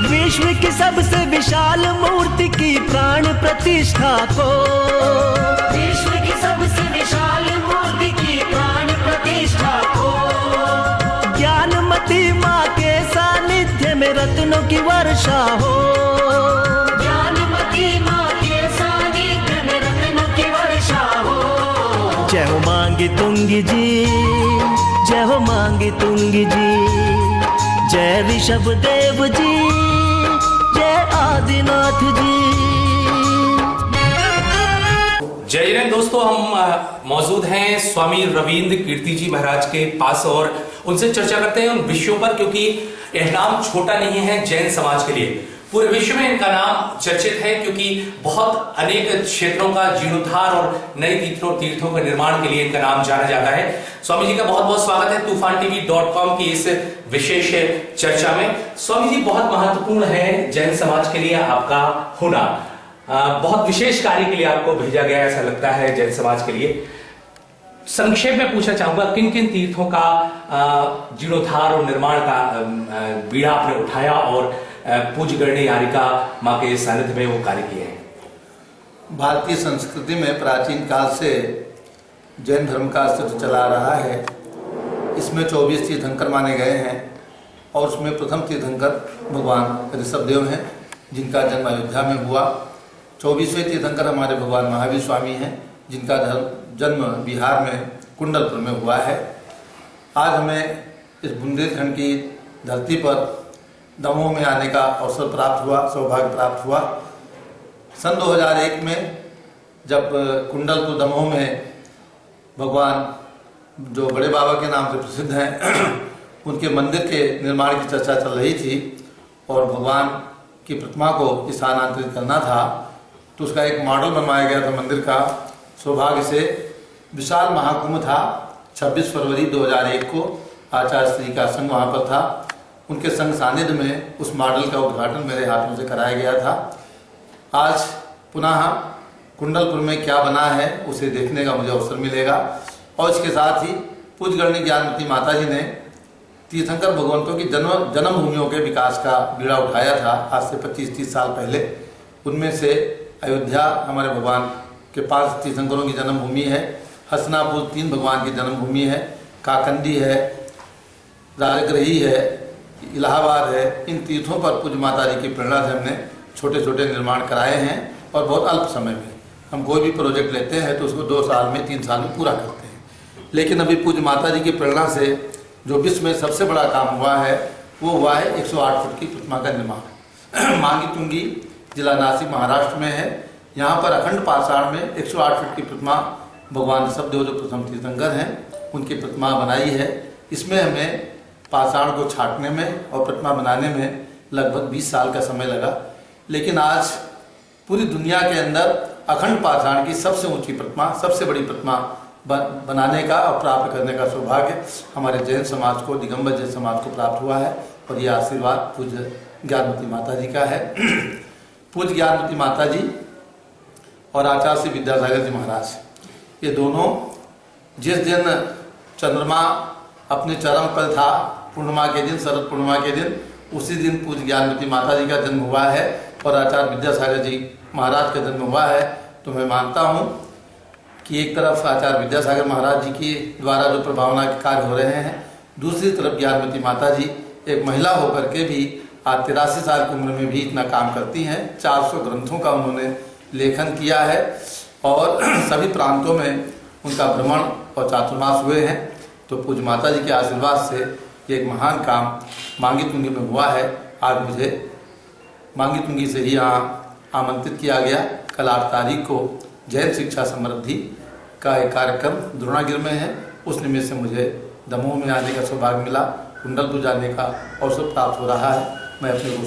विश्व की सबसे विशाल मूर्ति की प्राण प्रतिष्ठा को, विश्व की सबसे विशाल मूर्ति की प्राण प्रतिष्ठा को, ज्ञानमती माँ के सानिध्य में रत्नों की वर्षा हो, ज्ञानमती माँ के सानिध्य में रत्नों की वर्षा हो। जय हो मांगी तुंगी जी, जय हो मांगी तुंगी जी, जय ऋषभ देव जी, जय आदिनाथ जी। जय हिंद दोस्तों, हम मौजूद हैं स्वामी रविंद्र कीर्ति जी महाराज के पास और उनसे चर्चा करते हैं उन विषयों पर, क्योंकि यह नाम छोटा नहीं है जैन समाज के लिए। पूरे विश्व में इनका नाम चर्चित है, क्योंकि बहुत अनेक क्षेत्रों का जीर्णोद्धार और नए तीर्थों के निर्माण के लिए इनका नाम जाना जाता है। स्वामी जी का बहुत बहुत स्वागत है tufantv.com की इस विशेष चर्चा में। स्वामी जी, बहुत महत्वपूर्ण है जैन समाज के लिए आपका होना, बहुत विशेष कार्य के लिए आपको भेजा गया ऐसा लगता है जैन समाज के लिए। संक्षेप में पूछना चाहूंगा, किन किन तीर्थों का जीर्णोद्धार और निर्माण का बीड़ा आपने उठाया और पूज्य गणनी यारिका माँ के सानिध्य में वो कार्य किए हैं? भारतीय संस्कृति में प्राचीन काल से जैन धर्म का अस्तित्व चला रहा है। इसमें 24 तीर्थंकर माने गए हैं और उसमें प्रथम तीर्थंकर भगवान ऋषभदेव हैं, जिनका जन्म अयोध्या में हुआ। 24वें तीर्थंकर हमारे भगवान महावीर स्वामी हैं, जिनका जन्म बिहार में कुंडलपुर में हुआ है। आज हमें इस बुंदेलखंड की धरती पर दमोह में आने का अवसर प्राप्त हुआ, सौभाग्य प्राप्त हुआ। सन 2001 में जब कुंडलपुर दमोह में भगवान जो बड़े बाबा के नाम से प्रसिद्ध हैं उनके मंदिर के निर्माण की चर्चा चल रही थी और भगवान की प्रतिमा को स्थानांतरित करना था, तो उसका एक मॉडल बनवाया गया था मंदिर का। सौभाग्य से विशाल महाकुंभ था। 26 फरवरी 2001 को आचार्य श्री का संघ वहाँ पर था। उनके संग सानिध्य में उस मॉडल का उद्घाटन मेरे हाथों से कराया गया था। आज पुनः कुंडलपुर में क्या बना है उसे देखने का मुझे अवसर मिलेगा। और इसके साथ ही पूज्य गणनी ज्ञानमती माता जी ने तीर्थंकर भगवंतों की जन्मभूमियों के विकास का बीड़ा उठाया था आज से 25-30 साल पहले। उनमें से अयोध्या हमारे भगवान के 5 तीर्थंकरों की जन्मभूमि है, हसनापुर 3 भगवान की जन्मभूमि है, काकंदी है, राजगृही है, इलाहाबाद है। इन तीर्थों पर पूज्य माता जी की प्रेरणा से हमने छोटे छोटे निर्माण कराए हैं और बहुत अल्प समय में। हम कोई भी प्रोजेक्ट लेते हैं तो उसको 2 साल में 3 साल में पूरा करते हैं। लेकिन अभी पूज्य माता जी की प्रेरणा से जो विश्व में सबसे बड़ा काम हुआ है वो हुआ है 108 फुट की प्रतिमा का निर्माण। मांगी तुंगी जिला नासिक महाराष्ट्र में है। यहाँ पर अखंड पाषाण में 108 फुट की प्रतिमा भगवान ऋषभदेव जो प्रथम तीर्थंकर हैं उनकी प्रतिमा बनाई है। इसमें हमें पाषाण को छाटने में और प्रतिमा बनाने में लगभग 20 साल का समय लगा। लेकिन आज पूरी दुनिया के अंदर अखंड पाषाण की सबसे ऊंची प्रतिमा, सबसे बड़ी प्रतिमा बनाने का और प्राप्त करने का सौभाग्य हमारे जैन समाज को, दिगंबर जैन समाज को प्राप्त हुआ है। और ये आशीर्वाद पूज्य ज्ञानमती माता जी का है। पूज्य ज्ञानमती माता जी और आचार्य श्री विद्यासागर जी महाराज, ये दोनों जिस दिन चंद्रमा अपने चरम पर था, पूर्णिमा के दिन, शरद पूर्णिमा के दिन, उसी दिन पूज्य ज्ञानमती माता जी का जन्म हुआ है और आचार्य विद्यासागर जी महाराज का जन्म हुआ है। तो मैं मानता हूँ कि एक तरफ आचार्य विद्यासागर महाराज जी के द्वारा जो प्रभावना के कार्य हो रहे हैं, दूसरी तरफ ज्ञानमती माता जी एक महिला होकर के भी आज 83 साल की उम्र में भी इतना काम करती हैं। 400 ग्रंथों का उन्होंने लेखन किया है और सभी प्रांतों में उनका भ्रमण और चातुर्मास हुए हैं। तो पूज्य माता जी के आशीर्वाद से ये एक महान काम मांगी तुंगी में हुआ है। आज मुझे मांगी तुंगी से ही यहाँ आमंत्रित किया गया। कल 8 तारीख को जैन शिक्षा समृद्धि का एक कार्यक्रम द्रोणागिर में है। उस निमित्त से मुझे दमोह में आने का सौभाग्य मिला, कुंडलपुर जाने का अवसर प्राप्त हो रहा है। मैं अपने को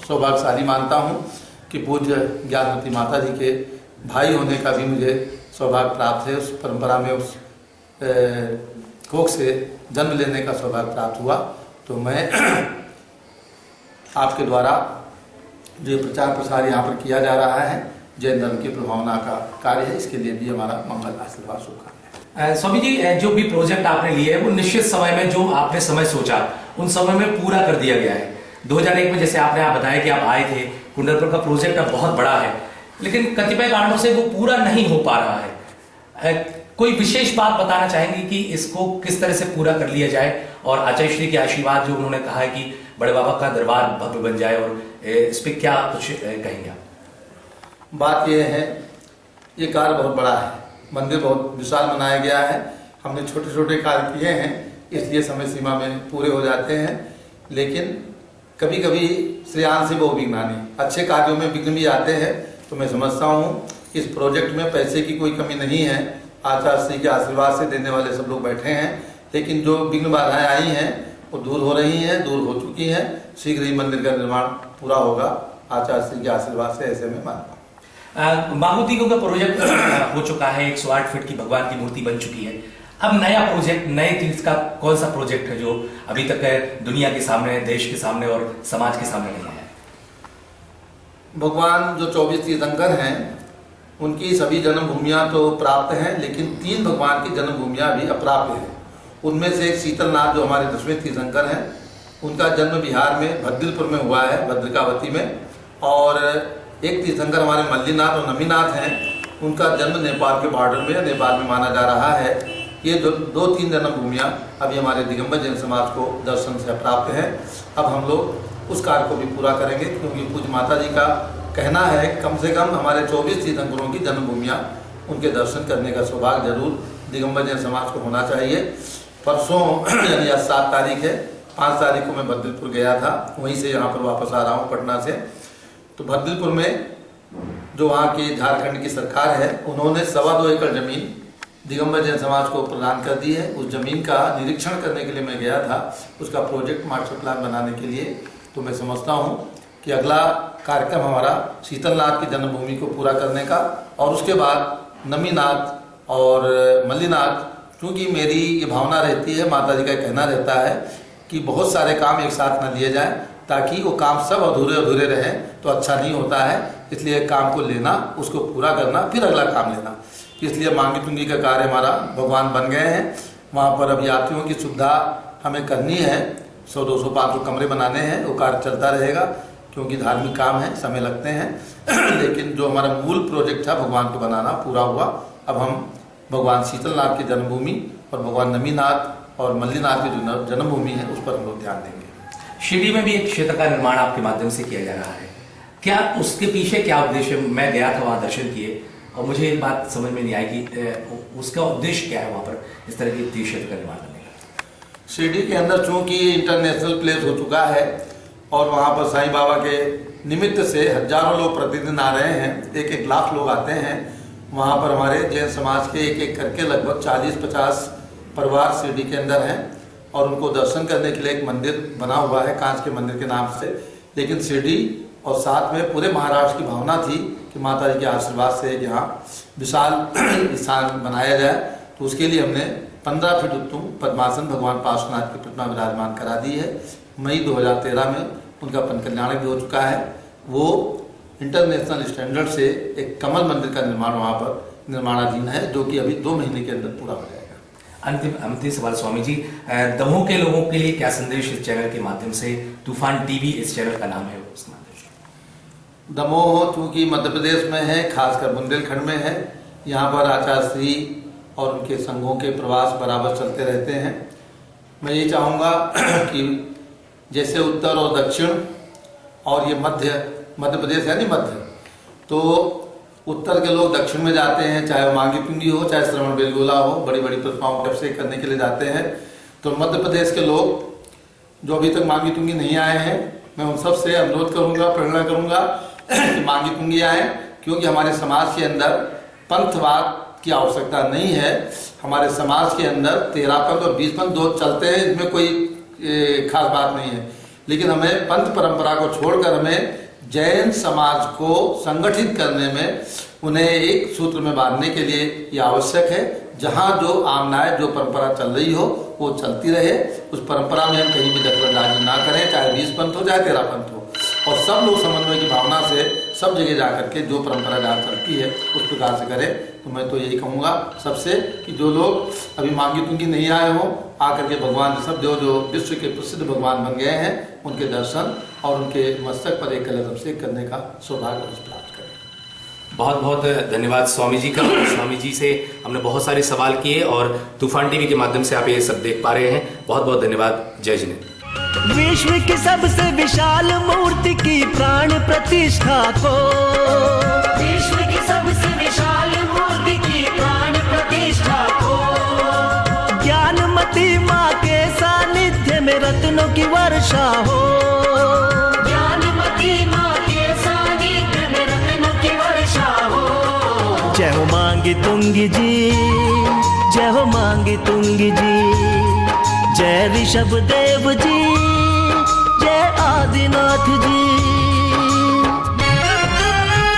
सौभाग्यशाली मानता हूँ कि पूज्य ज्ञानमती माता जी के भाई होने का भी मुझे सौभाग्य प्राप्त है। उस परंपरा में, उस कोख से जन्म लेने का सौभाग्य प्राप्त हुआ। तो मैं आपके द्वारा जो प्रचार प्रसार यहाँ पर किया जा रहा है जैन धर्म की प्रभावना का कार्य है, इसके लिए भी हमारा मंगल आशीर्वाद शुभकामनाएं। स्वामी जी, जो भी प्रोजेक्ट आपने लिए है वो निश्चित समय में जो आपने समय सोचा उन समय में पूरा कर दिया गया है। 2001 में जैसे आपने बताया कि आप आए थे, कुंडलपुर का प्रोजेक्ट अब बहुत बड़ा है, लेकिन कतिपय कारणों से वो पूरा नहीं हो पा रहा है। कोई विशेष बात बताना चाहेंगे कि इसको किस तरह से पूरा कर लिया जाए, और आचार्य श्री के आशीर्वाद जो उन्होंने कहा है कि बड़े बाबा का दरबार भव्य बन जाए, और इस पे क्या कुछ कहेंगे आप? बात यह है, ये कार्य बहुत बड़ा है, मंदिर बहुत विशाल बनाया गया है। हमने छोटे छोटे कार्य किए हैं, इसलिए समय सीमा में पूरे हो जाते हैं, लेकिन कभी कभी श्रेयान से बहु विघ्नानि, अच्छे कार्यों में विघ्न भी आते हैं। तो मैं समझता हूँ इस प्रोजेक्ट में पैसे की कोई कमी नहीं है, आचार्य श्री के आशीर्वाद से देने वाले सब लोग बैठे हैं, लेकिन जो विघ्न बाधाएं आई हैं वो दूर हो रही हैं, दूर हो चुकी हैं। शीघ्र ही मंदिर का निर्माण पूरा होगा आचार्य श्री के आशीर्वाद से, ऐसे में मानता हूँ। माहुतियों का प्रोजेक्ट हो चुका है, 108 फीट की भगवान की मूर्ति बन चुकी है। अब नया प्रोजेक्ट, नए तीर्थ का कौन सा प्रोजेक्ट है जो अभी तक दुनिया के सामने, देश के सामने और समाज के सामने नहीं है? भगवान जो 24 तीर्थंकर हैं उनकी सभी जन्मभूमियां तो प्राप्त हैं, लेकिन 3 भगवान की जन्मभूमियां भी अप्राप्य हैं। उनमें से एक शीतलनाथ जो हमारे 10वें तीर्थंकर हैं, उनका जन्म बिहार में भद्दिलपुर में हुआ है, भद्रिकावती में। और एक तीर्थंकर हमारे मल्लीनाथ और नमीनाथ हैं, उनका जन्म नेपाल के बॉर्डर में, नेपाल में माना जा रहा है। ये 2-3 जन्मभूमियाँ अभी हमारे दिगंबर जैन समाज को दर्शन से अप्राप्त हैं। अब हम लोग उस कार्य को भी पूरा करेंगे, क्योंकि पूज्य माता जी का कहना है कम से कम हमारे 24 तीर्थंकरों की जन्मभूमियाँ, उनके दर्शन करने का सौभाग्य जरूर दिगंबर जैन समाज को होना चाहिए। परसों यानी आज 7 तारीख है, 5 तारीख को मैं भद्दिलपुर गया था, वहीं से यहाँ पर वापस आ रहा हूँ पटना से। तो भद्दिलपुर में जो वहाँ की झारखंड की सरकार है, उन्होंने 2.25 एकड़ जमीन दिगंबर जैन समाज को प्रदान कर दी है। उस जमीन का निरीक्षण करने के लिए मैं गया था, उसका प्रोजेक्ट मास्टर प्लान बनाने के लिए। तो मैं समझता हूँ कि अगला कार्यक्रम हमारा शीतलनाथ की जन्मभूमि को पूरा करने का, और उसके बाद नमीनाथ और मल्लीनाथ, क्योंकि मेरी ये भावना रहती है, माता जी का कहना रहता है कि बहुत सारे काम एक साथ न लिए जाएं, ताकि वो काम सब अधूरे अधूरे रहें तो अच्छा नहीं होता है। इसलिए काम को लेना, उसको पूरा करना, फिर अगला काम लेना। इसलिए मांगी तुंगी का कार्य हमारा भगवान बन गए हैं। वहाँ पर अब यात्रियों की सुविधा हमें करनी है, 100-200-500 कमरे बनाने हैं। वो कार्य चलता रहेगा, क्योंकि धार्मिक काम है, समय लगते हैं। लेकिन जो हमारा मूल प्रोजेक्ट था भगवान को बनाना, पूरा हुआ। अब हम भगवान शीतलनाथ की जन्मभूमि और भगवान नमीनाथ और मल्लीनाथ की जो जन्मभूमि है, उस पर हम लोग ध्यान देंगे। शिरडी में भी एक क्षेत्र का निर्माण आपके माध्यम से किया जा रहा है, क्या उसके पीछे क्या उद्देश्य? मैं गया था, वहाँ दर्शन किए, और मुझे एक बात समझ में नहीं आई कि उसका उद्देश्य क्या है वहाँ पर इस तरह के तीर्थ क्षेत्र का निर्माण करने का। शिरडी के अंदर चूँकि इंटरनेशनल प्लेस हो चुका है, और वहाँ पर साईं बाबा के निमित्त से हजारों लोग प्रतिदिन आ रहे हैं, 1-1 लाख लोग आते हैं। वहाँ पर हमारे जैन समाज के एक करके लगभग 40-50 परिवार शिरडी के अंदर हैं, और उनको दर्शन करने के लिए एक मंदिर बना हुआ है, कांच के मंदिर के नाम से। लेकिन शिरडी और साथ में पूरे महाराष्ट्र की भावना थी कि माता जी के आशीर्वाद से यहाँ विशाल स्थान बनाया जाए। तो उसके लिए हमने 15 फीट उत्तम पद्मासन भगवान पार्श्वनाथ की प्रतिमा विराजमान करा दी है। मई 2013 में उनका कल्याण भी हो चुका है। वो इंटरनेशनल स्टैंडर्ड से एक कमल मंदिर का निर्माण वहाँ पर निर्माणाधीन है, जो कि अभी 2 महीने के अंदर पूरा हो जाएगा। अंतिम सवाल स्वामी जी, दमोह के लोगों के लिए क्या संदेश इस चैनल के माध्यम से? तूफान टीवी इस चैनल का नाम है, उस माध्यम से। दमोह चूँकि मध्य प्रदेश में है, खासकर बुंदेलखंड में है, यहाँ पर आचार्य श्री और उनके संघों के प्रवास बराबर चलते रहते हैं। मैं ये चाहूँगा कि जैसे उत्तर और दक्षिण और ये मध्य प्रदेश यानी मध्य, तो उत्तर के लोग दक्षिण में जाते हैं, चाहे वो मांगी तुंगी हो, चाहे श्रवण बेलगोला हो, बड़ी बड़ी प्रतिमाओं को अभिषेक करने के लिए जाते हैं। तो मध्य प्रदेश के लोग जो अभी तक मांगी तुंगी नहीं आए हैं, मैं उन सब से अनुरोध करूंगा, प्रेरणा करूंगा कि मांगी तुंगी आए, क्योंकि हमारे समाज के अंदर पंथवाद की आवश्यकता नहीं है। हमारे समाज के अंदर 13 पंथ और 20 पंथ 2 चलते हैं, इसमें कोई खास बात नहीं है। लेकिन हमें पंथ परंपरा को छोड़कर हमें जैन समाज को संगठित करने में, उन्हें एक सूत्र में बांधने के लिए ये आवश्यक है। जहाँ जो आमनाय जो परंपरा चल रही हो वो चलती रहे, उस परंपरा में हम कहीं भी दखलंदाजी ना करें, चाहे 20 पंथ हो चाहे 13 पंथ हो, और सब लोग समन्वय की भावना से सब जगह जा करके जो परंपरा जहाँ चलती है उस प्रकार से करें। तो मैं तो यही कहूँगा सबसे कि जो लोग अभी मांगी तुंगी नहीं आए हों, आकर के भगवान सब जो विश्व के प्रसिद्ध भगवान बन गए हैं, उनके दर्शन और उनके मस्तक पर एक कलश अभिषेक करने का सौभाग्य उस प्राप्त करें। बहुत बहुत धन्यवाद स्वामी जी का। स्वामी जी से हमने बहुत सारे सवाल किए और तूफान टीवी के माध्यम से आप ये सब देख पा रहे हैं। बहुत बहुत धन्यवाद। जय जिनेंद्र। विश्व की सबसे विशाल मूर्ति की प्राण प्रतिष्ठा को, विश्व की सबसे विशाल मूर्ति की प्राण प्रतिष्ठा को, ज्ञानमती माँ के सानिध्य में रत्नों की वर्षा हो। ज्ञानमती माँ के सानिध्य में रत्नों की वर्षा हो। जय हो मांगी तुंगी जी, जय हो मांगी तुंगी जी, जय ऋषभ देव जी, जय आदिनाथ जी।